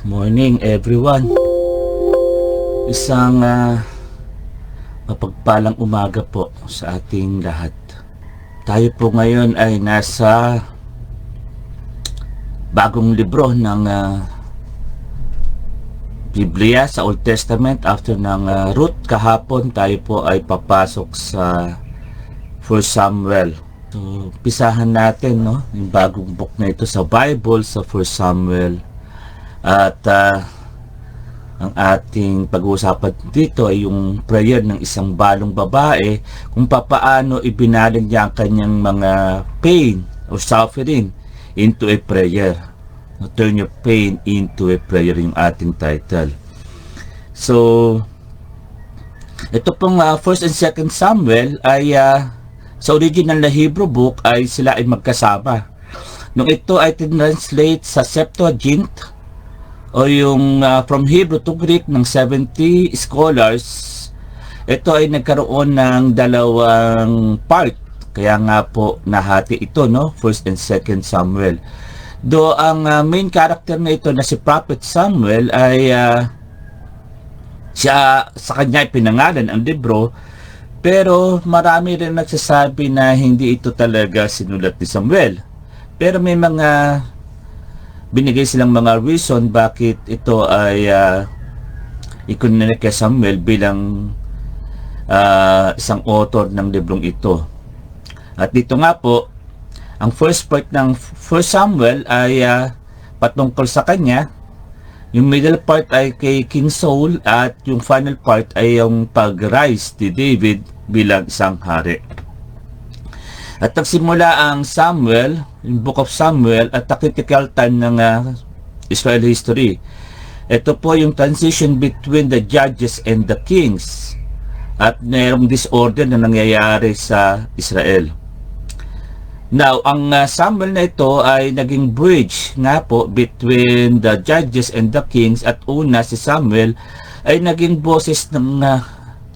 Morning everyone. Isang mapagpalang umaga po sa ating lahat. Tayo po ngayon ay nasa bagong libro ng Biblia sa Old Testament. After ng Ruth kahapon, tayo po ay papasok sa 1 Samuel. So, pisahan natin yung bagong book na ito sa Bible, sa 1 Samuel. At ang ating pag-uusapan dito ay yung prayer ng isang balong babae, kung papaano ibinaling niya ang kanyang mga pain or suffering into a prayer. Turn your pain into a prayer, yung ating title. So, ito pong 1 and 2 Samuel ay sa original na Hebrew book ay sila ay magkasama. Nung ito ay tinranslate sa Septuagint, o yung from Hebrew to Greek ng 70 scholars, ito ay nagkaroon ng dalawang part. Kaya nga po nahati ito, 1 and 2 Samuel. Do ang main character na ito na si Prophet Samuel ay siya, sa kanya pinangalan ang libro, pero marami rin nagsasabi na hindi ito talaga sinulat ni Samuel. Pero may mga binigay silang mga reason bakit ito ay ikunin kay Samuel bilang isang author ng librong ito. At dito nga po, ang first part ng 1 Samuel ay patungkol sa kanya, yung middle part ay kay King Saul, at yung final part ay yung pag-rise ni David bilang isang hari. At nagsimula ang Samuel, yung Book of Samuel, at the critical time ng Israel history. Ito po yung transition between the judges and the kings, at mayroong disorder na nangyayari sa Israel. Now, ang Samuel na ito ay naging bridge nga po between the judges and the kings, at una si Samuel ay naging boses ng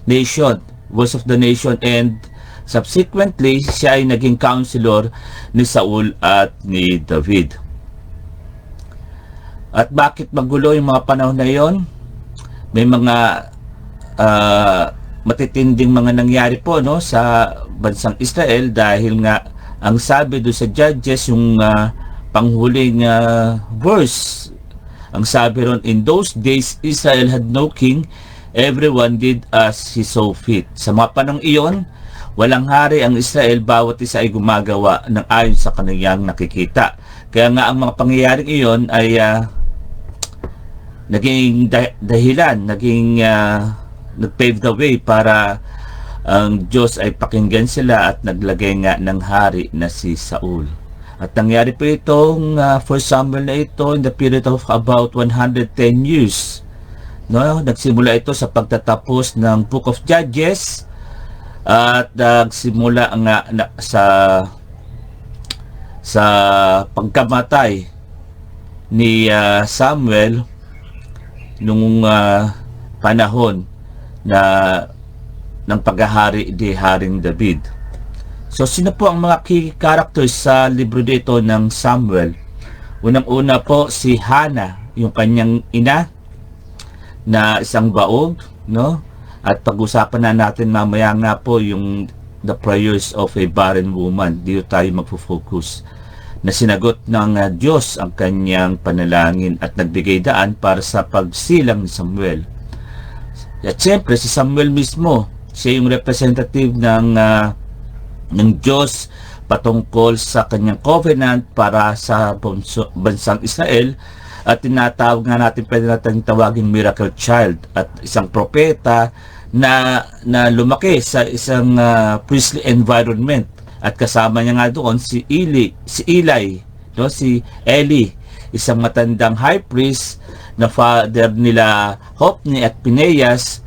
nation, voice of the nation, and subsequently, siya ay naging counselor ni Saul at ni David. At bakit magulo yung mga panahon na yon? May mga matitinding mga nangyari po sa bansang Israel, dahil nga ang sabi do sa Judges, yung panghuling verse, ang sabi ron, in those days Israel had no king, everyone did as he saw fit. Sa mga panahon iyon, walang hari ang Israel, bawat isa ay gumagawa ng ayon sa kanyang nakikita. Kaya nga ang mga pangyayaring iyon ay naging dahilan, nag-pave the way para ang Diyos ay pakinggan sila, at naglagay nga ng hari na si Saul. At nangyari po itong 1 Samuel na ito in the period of about 110 years. Nagsimula ito sa pagtatapos ng Book of Judges, at nagsimula nga sa pagkamatay ni Samuel nung panahon ng paghahari ni Haring David. So, sino po ang mga key characters sa libro dito ng Samuel? Unang-una po si Hannah, yung kanyang ina na isang baog, At pag-usapan na natin mamaya nga po yung the prayers of a barren woman. Dito tayo magfo-focus, na sinagot ng Diyos ang kanyang panalangin at nagbigay daan para sa pagsilang ni Samuel. At siyempre si Samuel mismo, siya yung representative ng Diyos patungkol sa kanyang covenant para sa bansang Israel, at tinatawag nga natin, pwede natin tawagin miracle child, at isang propeta na lumaki sa isang priestly environment. At kasama niya nga doon si Eli, isang matandang high priest na father nila Hophni at Phinehas,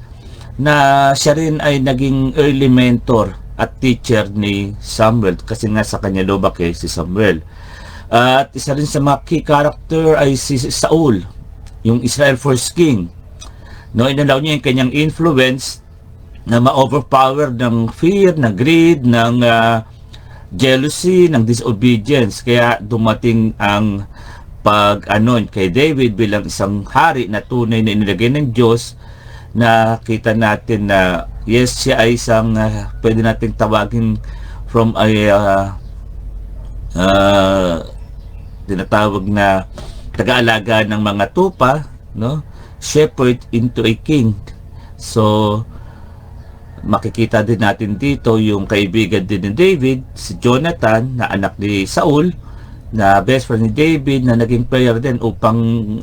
na siya rin ay naging early mentor at teacher ni Samuel, kasi nga sa kanya lumaki si Samuel. At isa rin sa mga key character ay si Saul, yung Israel first king. Inalaw niya yung kanyang influence na ma-overpower ng fear, ng greed, ng jealousy, ng disobedience. Kaya dumating ang pag kay David bilang isang hari na tunay na inilagay ng Diyos, na kita natin na yes, siya ay isang pwede nating tawagin from a tinatawag na taga-alaga ng mga tupa, no, shepherd into a king. So makikita din natin dito yung kaibigan din ni David, si Jonathan, na anak ni Saul, na best friend ni David, na naging player din upang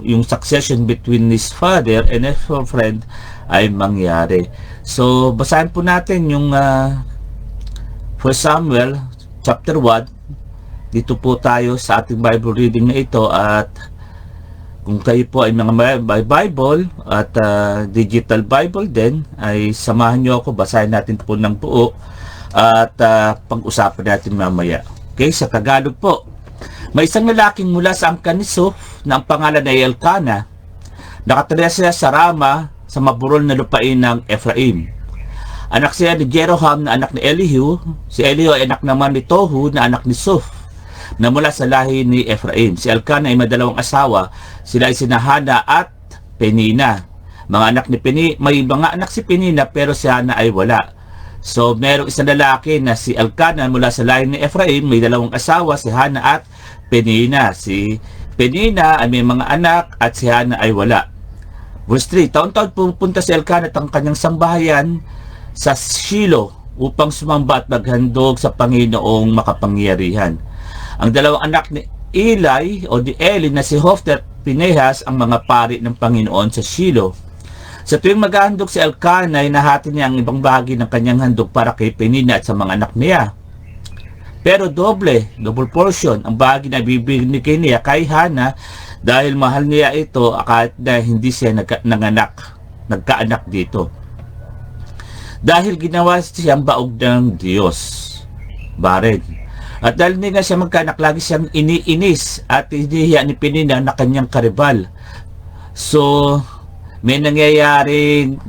yung succession between his father and his friend ay mangyari. So basahin po natin yung 1 Samuel chapter 1. Dito po tayo sa ating Bible reading na ito, at kung kayo po ay mga may Bible at digital Bible din, ay samahan nyo ako, basahin natin po ng buo at pag-usapan natin mamaya. Okay, sa Tagalog po. May isang lalaking mula sa angkan ni Suf na ang pangalan ay Elkanah. Nakatira siya sa Rama sa maburol na lupain ng Ephraim. Anak siya ni Jeroham na anak ni Elihu. Si Elihu ay anak naman ni Tohu na anak ni Suf, na mula sa lahi ni Ephraim. Si Elkanah ay may dalawang asawa. Sila ay sina Hana at Penina. Mga anak ni may mga anak si Penina, pero si Hana ay wala. So merong isang lalaki na si Elkanah mula sa lahi ni Ephraim, may dalawang asawa, si Hana at Penina. Si Penina ay may mga anak at si Hana ay wala. Verse 3, taon-taon pupunta si Elkanah at ang kanyang sambahayan sa Shilo upang sumamba at maghandog sa Panginoong makapangyarihan. Ang dalawang anak ni Eli o di Eli na si Hofni at Pinehas ang mga pari ng Panginoon sa Shilo. Sa tuwing maghahandog si Elkanah, ay nahati niya ang ibang bahagi ng kanyang handog para kay Penina at sa mga anak niya. Pero double portion ang bahagi na bibigay niya kay Hana, dahil mahal niya ito kahit na hindi siya nagkaanak dito. Dahil ginawa siyang baog ng Diyos, barren. At dahil hindi nga siya magkaanak, lagi siyang iniinis at hinihiya ni Penina na kanyang karibal. So may nangyayaring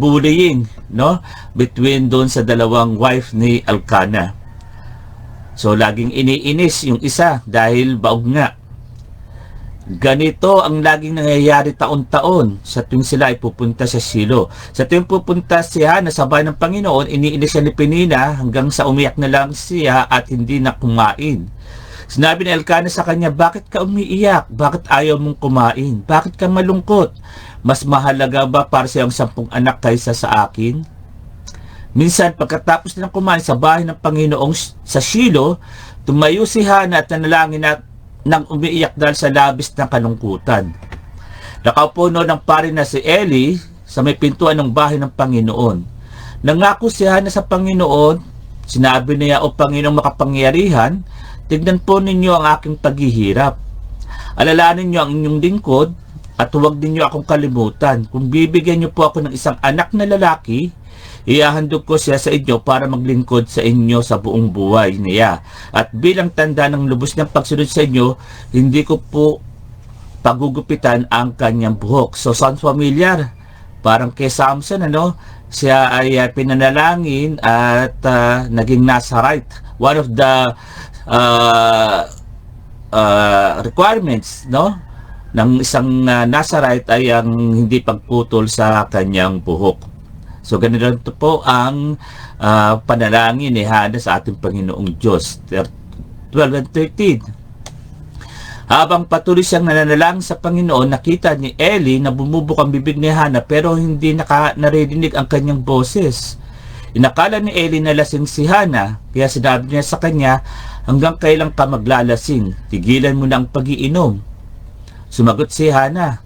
bullying, no, between doon sa dalawang wife ni Elkanah. So laging iniinis yung isa dahil baog nga. Ganito ang laging nangyayari taon-taon sa tuwing sila ay pupunta sa Shilo. Sa tuwing pupunta siya na sa bahay ng Panginoon, iniinis siya ni Penina hanggang sa umiyak na lang siya at hindi na kumain. Sinabi ni Elkanah sa kanya, bakit ka umiiyak? Bakit ayaw mong kumain? Bakit ka malungkot? Mas mahalaga ba para sa iyong 10 anak kaysa sa akin? Minsan pagkatapos nilang kumain sa bahay ng Panginoong sa Shilo, tumayo si Hana at nanalangin at nang umiiyak dahil sa labis ng kalungkutan. Nakaupo noon ang pari na si Eli sa may pintuan ng bahay ng Panginoon. Nangako siya na sa Panginoon, sinabi niya, o Panginoong makapangyarihan, tignan po ninyo ang aking paghihirap. Alalahanin niyo ang inyong lingkod at huwag ninyo akong kalimutan. Kung bibigyan niyo po ako ng isang anak na lalaki, ihahandog ko siya sa inyo para maglingkod sa inyo sa buong buhay niya. At bilang tanda ng lubos niyang pagsunod sa inyo, hindi ko po pagugupitan ang kanyang buhok. So sounds familiar. Parang kay Samson, siya ay pinanalangin at naging Nazarite. One of the requirements, ng isang Nazarite ay ang hindi pagputol sa kanyang buhok. So ganito po ang panalangin ni Hana sa ating Panginoong Diyos. 12 and 13. Habang patuloy siyang nananalangin sa Panginoon, nakita ni Eli na bumubok ang bibig ni Hana pero hindi naririnig ang kanyang boses. Inakala ni Eli na lasing si Hana, kaya sinabi niya sa kanya, hanggang kailan ka maglalasing? Tigilan mo na ang pag-iinom. Sumagot si Hana,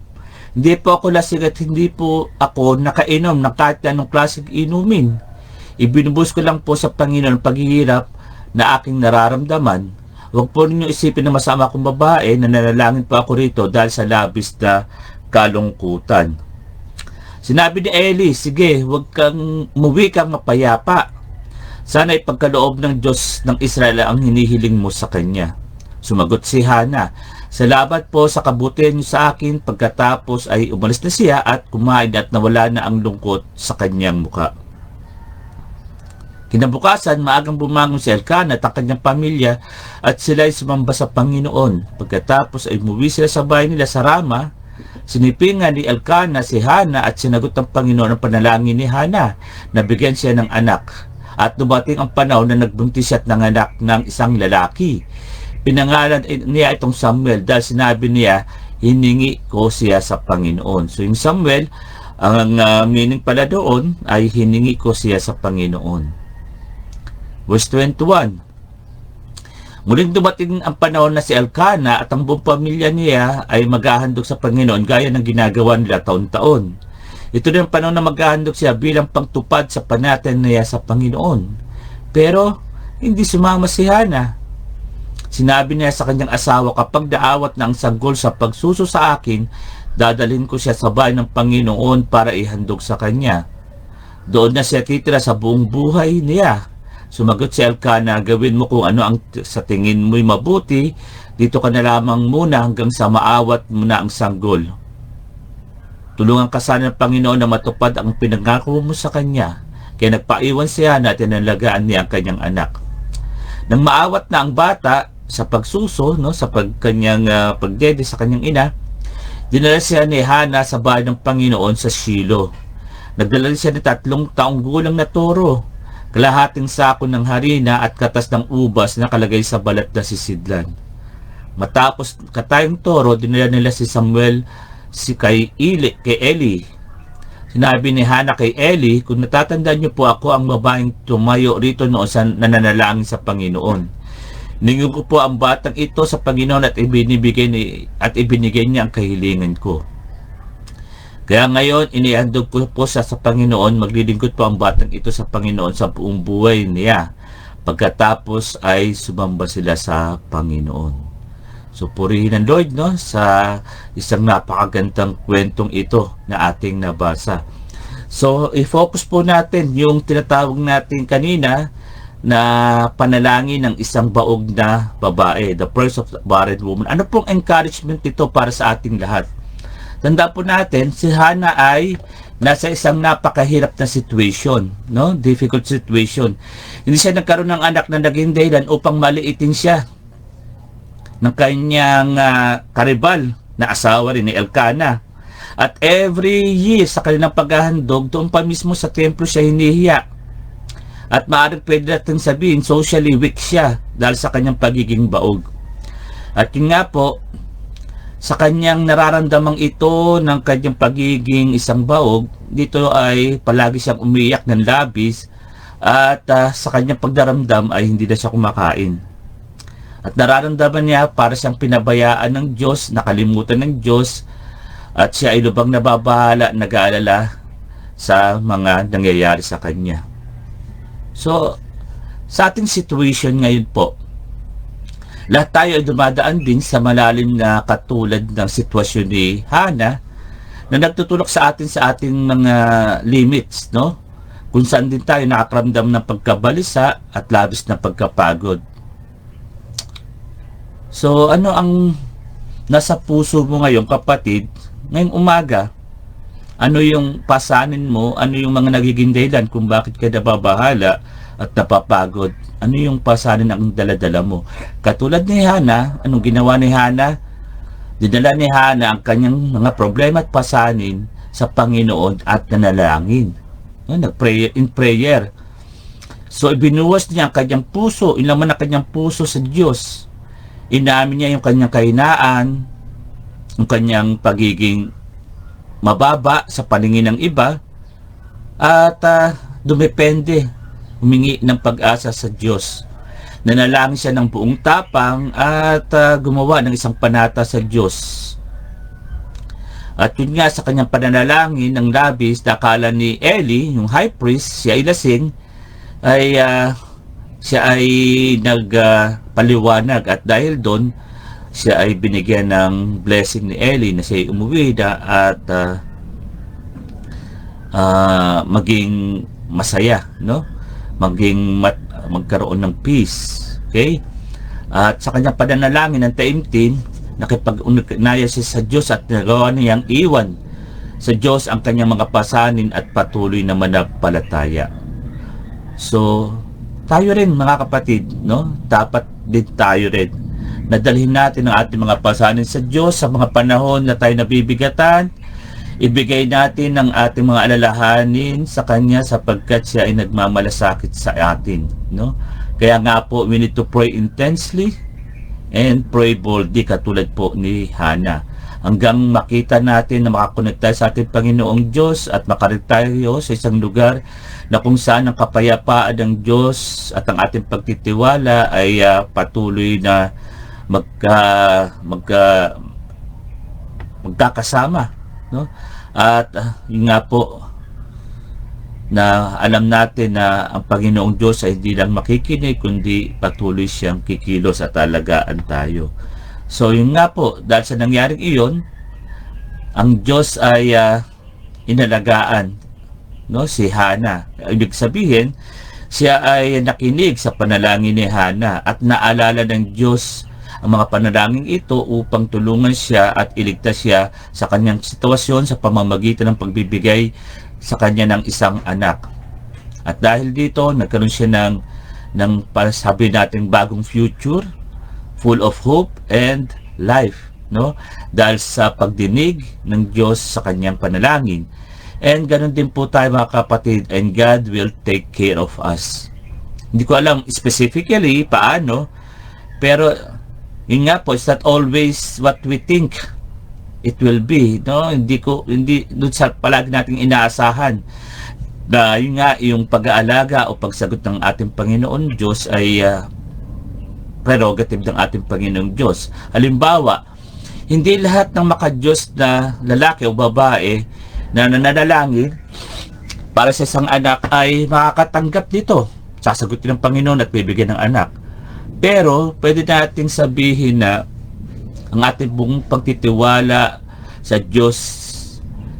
hindi po ako lasing at hindi po ako nakainom ng kahit anong klaseng inumin. Ibinubos ko lang po sa Panginoon ang paghihirap na aking nararamdaman. Huwag po ninyo isipin na masama akong babae na nanalangin po ako rito dahil sa labis na kalungkutan. Sinabi ni Eli, sige, huwag kang umuwi kang mapayapa. Sana ipagkaloob ng Diyos ng Israel ang hinihiling mo sa kanya. Sumagot si Hana, salamat po sa kabutihan niyo sa akin. Pagkatapos ay umalis na siya at kumain at nawala na ang lungkot sa kanyang mukha. Kinabukasan, maagang bumangon si Elkanah at ang kanyang pamilya at sila ay sumamba sa Panginoon. Pagkatapos ay umuwi sila sa bahay nila sa Rama. Sinipingan ni Elkanah si Hana at sinagot ng Panginoon ang panalangin ni Hana. Nabigyan siya ng anak. At dumating ang panahon na nagbuntis siya at nanganak ng isang lalaki. Pinangalan niya itong Samuel dahil sinabi niya, hiningi ko siya sa Panginoon. So yung Samuel, ang meaning pala doon ay hiningi ko siya sa Panginoon. Verse 21. Muling dumating ang panahon na si Elkanah at ang buong pamilya niya ay maghahandog sa Panginoon gaya ng ginagawa nila taon-taon. Ito din ang panahon na maghahandog siya bilang pangtupad sa panatan niya sa Panginoon. Pero hindi sumama si Hana. Sinabi niya sa kanyang asawa, kapag daawat na ang sanggol sa pagsuso sa akin, dadalhin ko siya sa bahay ng Panginoon para ihandog sa kanya. Doon na siya titira sa buong buhay niya. Sumagot si Elkanah, gawin mo kung ano ang sa tingin mo'y mabuti, dito ka na lamang muna hanggang sa maawat mo na ang sanggol. Tulungan ka sana ng Panginoon na matupad ang pinangako mo sa kanya. Kaya nagpaiwan siya na tinalagaan niya ang kanyang anak. Nang maawat na ang bata sa pagsuso, sa kanyang pagdede sa kanyang ina, dinala siya ni Hana sa bahay ng Panginoon sa Shilo. Nagdala siya ng 3 taong gulang na toro, kalahating sako ng harina at katas ng ubas na nakalagay sa balat na sisidlan. Matapos katayong toro, dinala nila si Samuel kay Eli. Sinabi ni Hana kay Eli, kung natatandaan niyo po ako ang babaeng tumayo rito noon sa nananalangin sa Panginoon. Ningon ko po ang batang ito sa Panginoon at ibinigay niya ang kahilingan ko. Kaya ngayon, inihandog ko po sa Panginoon, maglilingkod po ang batang ito sa Panginoon sa buong buhay niya. Pagkatapos ay sumamba sila sa Panginoon. So, purihin ang Lord, sa isang napakagandang kwentong ito na ating nabasa. So, i-focus po natin yung tinatawag natin kanina na panalangin ng isang baog na babae, the prayers of the barren woman. Ano pong encouragement ito para sa ating lahat? Tanda po natin, si Hana ay nasa isang napakahirap na situation, difficult situation. Hindi siya nagkaroon ng anak na naging dahilan upang maliitin siya ng kanyang karibal na asawa rin ni Elkanah. At every year sa kanilang paghahandog, doon pa mismo sa templo siya hinihiya. At maaaring pwede natin sabihin, socially weak siya dahil sa kanyang pagiging baog. At yun nga po, sa kanyang nararamdamang ito ng kanyang pagiging isang baog, dito ay palagi siyang umiyak ng labis at sa kanyang pagdaramdam ay hindi na siya kumakain. At nararamdaman niya para siyang pinabayaan ng Diyos, nakalimutan ng Diyos, at siya ay lubang nababahala, nag-aalala sa mga nangyayari sa kanya. So, sa ating situation ngayon po, lahat tayo ay dumadaan din sa malalim na katulad ng sitwasyon ni Hana na nagtutulak sa ating mga limits, kung saan din tayo nakakaramdam ng pagkabalisa at labis na pagkapagod. So, ano ang nasa puso mo ngayon, kapatid, ngayong umaga? Ano yung pasanin mo? Ano yung mga nagiging dahilan kung bakit ka nababahala at napapagod? Ano yung pasanin ang daladala mo? Katulad ni Hana, anong ginawa ni Hana? Dinala ni Hana ang kanyang mga problema at pasanin sa Panginoon at nanalangin. Nag-pray in prayer. So, ibinuwas niya ang kanyang puso, ilaman ang kanyang puso sa Diyos. Inamin niya yung kanyang kahinaan, yung kanyang pagiging mababa sa paningin ng iba, at dumepende, humingi ng pag-asa sa Diyos. Nanalangin siya ng buong tapang at gumawa ng isang panata sa Diyos. At yun nga, sa kanyang pananalangin ng labis, nakala ni Eli, yung high priest, siya ay lasing, siya ay nagpaliwanag at dahil doon, siya ay binigyan ng blessing ni Eli na siya ay umuwi at maging masaya, magkaroon ng peace. Okay? At sa kanyang pananalangin ng taimtim, nakipag-ugnaya siya sa Diyos at nagawa niyang iwan sa Diyos ang kanyang mga pasanin at patuloy na managpalataya. So, tayo rin mga kapatid, no? Dapat din tayo rin nadalhin natin ang ating mga pasanin sa Diyos sa mga panahon na tayo nabibigatan. Ibigay natin ang ating mga alalahanin sa Kanya sapagkat siya ay nagmamalasakit sa atin, no? Kaya nga po, we need to pray intensely and pray boldly katulad po ni Hannah. Hanggang makita natin na makakonect tayo sa ating Panginoong Diyos at makarit tayo sa isang lugar na kung saan ang kapayapaan ng Diyos at ang ating pagtitiwala ay patuloy na magkakasama, no? At yun nga po, na alam natin na ang Panginoong Diyos ay hindi lang makikinig kundi patuloy siyang kikilos at alagaan tayo. So yun nga po, dahil sa nangyaring iyon, ang Diyos ay inalagaan, no, si Hannah. Ibig sabihin, siya ay nakinig sa panalangin ni Hannah at naalala ng Diyos ang mga panalangin ito upang tulungan siya at iligtas siya sa kanyang sitwasyon sa pamamagitan ng pagbibigay sa kanya ng isang anak. At dahil dito, nagkaroon siya ng sabi natin bagong future, full of hope and life, no? Dahil sa pagdinig ng Diyos sa kanyang panalangin. And ganun din po tayo mga kapatid, and God will take care of us. Hindi ko alam specifically paano, pero yun nga po, it's not always what we think it will be, no? Hindi doon sa palagi nating inaasahan na yun nga, yung pag-aalaga o pagsagot ng ating Panginoon Diyos ay prerogative ng ating Panginoong Diyos. Halimbawa, hindi lahat ng maka-Diyos na lalaki o babae na nananalangin para sa isang anak ay makakatanggap dito. Sasagutin ng Panginoon at bibigyan ng anak. Pero pwede nating sabihin na ang ating buong pagtitiwala sa Diyos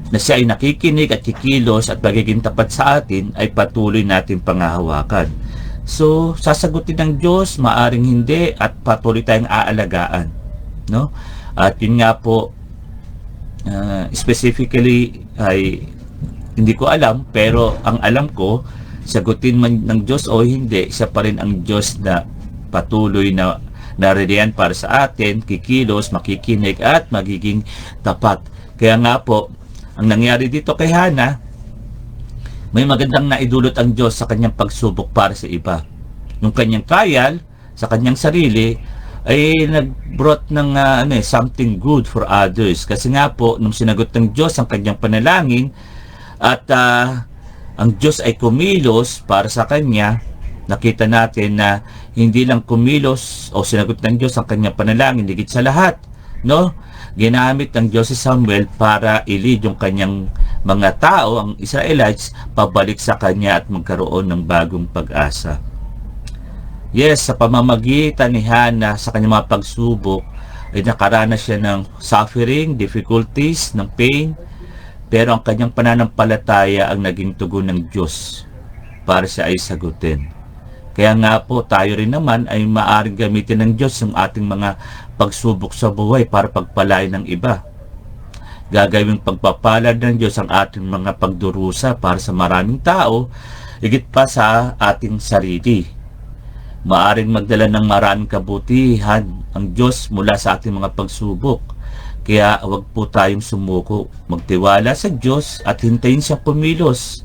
na siya ay nakikinig at kikilos at magiging tapat sa atin ay patuloy natin pangahawakan. So, sasagutin ng Diyos, maaring hindi, at patuloy tayong aalagaan, no? At yun nga po, specifically ay hindi ko alam, pero ang alam ko, sagutin man ng Diyos o hindi, siya pa rin ang Diyos na patuloy na naririyan para sa atin, kikilos, makikinig at magiging tapat. Kaya nga po, ang nangyari dito kay Hannah, may magandang naidulot ang Diyos sa kanyang pagsubok para sa iba. Yung kanyang trial sa kanyang sarili ay nag-brought ng something good for others. Kasi nga po, nung sinagot ng Diyos ang kanyang panalangin at ang Diyos ay kumilos para sa kanya, nakita natin na hindi lang kumilos o sinagot ng Diyos ang kanyang panalangin, higit sa lahat, no? Ginamit ng Diyos si Samuel para i-lead yung kanyang mga tao, ang Israelites, pabalik sa kanya at magkaroon ng bagong pag-asa. Yes, sa pamamagitan ni Hannah sa kanyang mga pagsubok, ay nakaranas siya ng suffering, difficulties, ng pain, pero ang kanyang pananampalataya ang naging tugon ng Diyos para siya ay sagutin. Kaya nga po, tayo rin naman ay maaaring gamitin ng Diyos yung ating mga pagsubok sa buhay para pagpalain ng iba. Gagawing pagpapalad ng Diyos ang ating mga pagdurusa para sa maraming tao, higit pa sa ating sarili. Maaaring magdala ng maraming kabutihan ang Diyos mula sa ating mga pagsubok. Kaya huwag po tayong sumuko. Magtiwala sa Diyos at hintayin siyang kumilos.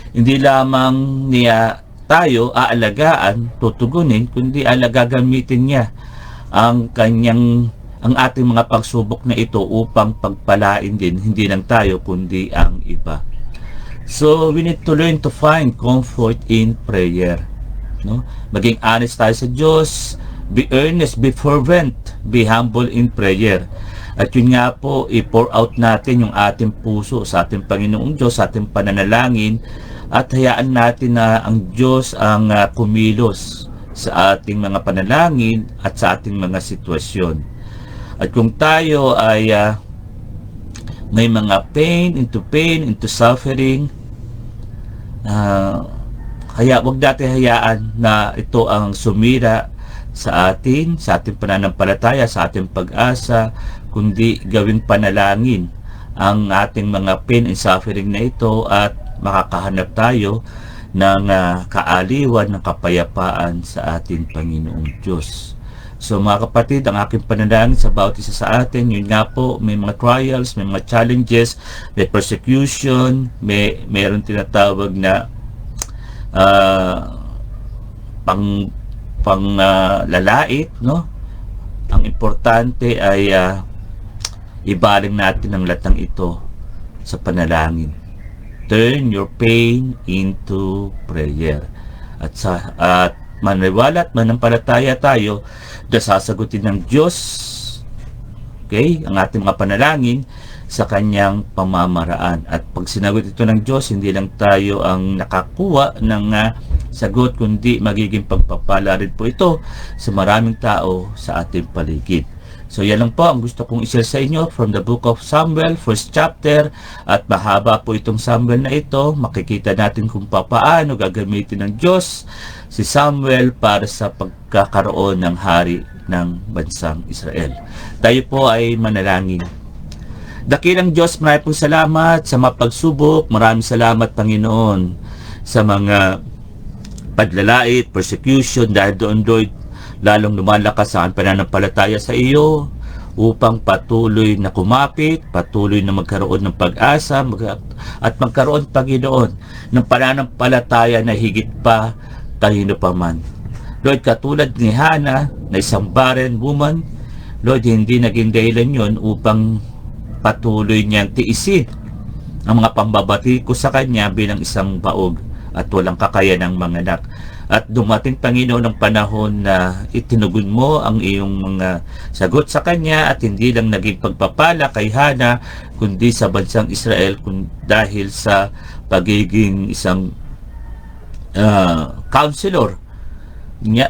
Hindi lamang niya tayo aalagaan, tutugunin, kundi gagamitin niya ang ating mga pagsubok na ito upang pagpalain din, hindi lang tayo kundi ang iba. So we need to learn to find comfort in prayer, no? Maging honest tayo sa Diyos, be earnest, be fervent, be humble in prayer. At yun nga po, i-pour out natin yung ating puso sa ating Panginoong Diyos, sa ating pananalangin, at hayaan natin na ang Diyos ang kumilos sa ating mga panalangin at sa ating mga sitwasyon. At kung tayo ay may mga pain, into suffering, kaya wag natin hayaan na ito ang sumira sa ating pananampalataya, sa ating pag-asa, kundi gawing panalangin ang ating mga pain and suffering na ito at makakahanap tayo ng kaaliwan, ng kapayapaan sa ating Panginoong Diyos. So mga kapatid, ang aking panalangin sa bawat isa sa atin, yun nga po, may mga trials, may mga challenges, may persecution, mayroon tinatawag na lalait, no? Ang importante ay ibaling natin ang lahat ng ito sa panalangin. Turn your pain into prayer. At maniwala at manampalataya tayo na sasagutin ng Diyos, okay, ang ating mga panalangin sa kanyang pamamaraan. At pag sinagot ito ng Diyos, hindi lang tayo ang nakakuha ng sagot, kundi magiging pagpapala rin po ito sa maraming tao sa ating paligid. So yan lang po ang gusto kong i-share sa inyo from the book of Samuel, first chapter, at mahaba po itong Samuel na ito. Makikita natin kung paano gagamitin ng Diyos si Samuel para sa pagkakaroon ng hari ng bansang Israel. Tayo po ay manalangin. Dakilang Diyos, maraming pong salamat sa mapagsubok. Maraming salamat, Panginoon, sa mga padlalait, persecution, dahil doon lalong lumalakas ang pananampalataya sa iyo upang patuloy na kumapit, patuloy na magkaroon ng pag-asa at magkaroon, Panginoon, ng pananampalataya na higit pa kanino pa man. Lord, katulad ni Hannah na isang barren woman, Lord, hindi naging dahilan yon upang patuloy niyang tiisin ang mga pambabati ko sa kanya bilang isang baog at walang kakayanang manganak. At dumating, Panginoon, ng panahon na itinugon mo ang iyong mga sagot sa kanya, at hindi lang naging pagpapala kay Hannah, kundi sa bansang Israel, dahil sa pagiging isang counselor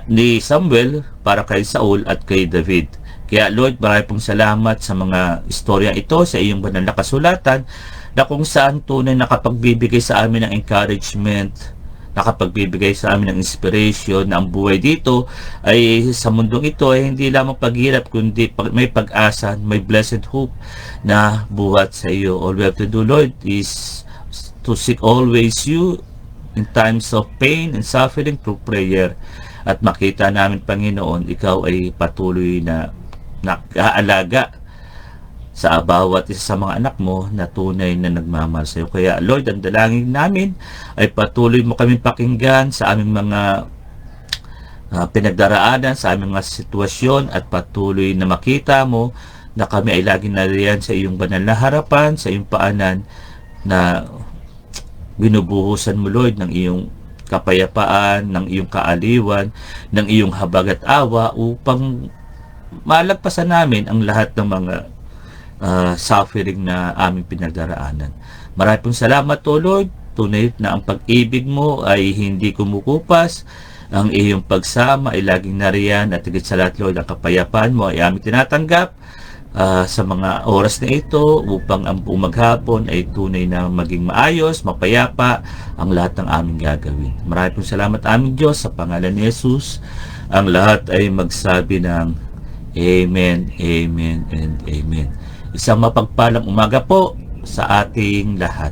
ni Samuel para kay Saul at kay David. Kaya Lord, marami pong salamat sa mga istorya ito sa iyong banal na kasulatan, na kung saan tunay nakapagbibigay sa amin ng encouragement, nakapagbibigay sa amin ng inspiration na ang buhay dito ay sa mundong ito ay hindi lamang paghirap, kundi may pag-asa, may blessed hope na buhat sa iyo. All we have to do, Lord, is to seek always you in times of pain and suffering through prayer. At makita namin, Panginoon, ikaw ay patuloy na nag-aalaga sa bawat isa sa mga anak mo na tunay na nagmamahal sa iyo. Kaya Lord, ang dalangin namin ay patuloy mo kaming pakinggan sa aming mga pinagdaraanan, sa aming mga sitwasyon, at patuloy na makita mo na kami ay laging nariyan sa iyong banal na harapan, sa iyong paanan, na binubuhusan mo, Lord, ng iyong kapayapaan, ng iyong kaaliwan, ng iyong habag at awa, upang malagpasan namin ang lahat ng mga suffering na aming pinagdaraanan. Maraming pong salamat, O Lord. Tunay na ang pag-ibig mo ay hindi kumukupas. Ang iyong pagsama ay laging nariyan, at higit sa lahat, Lord, ang kapayapaan mo ay aming tinatanggap sa mga oras na ito, upang ang buong maghapon ay tunay na maging maayos, mapayapa ang lahat ng aming gagawin. Maraming pong salamat, aming Diyos, sa pangalan ni Jesus. Ang lahat ay magsabi ng Amen, Amen, and Amen. Isang mapagpalang umaga po sa ating lahat.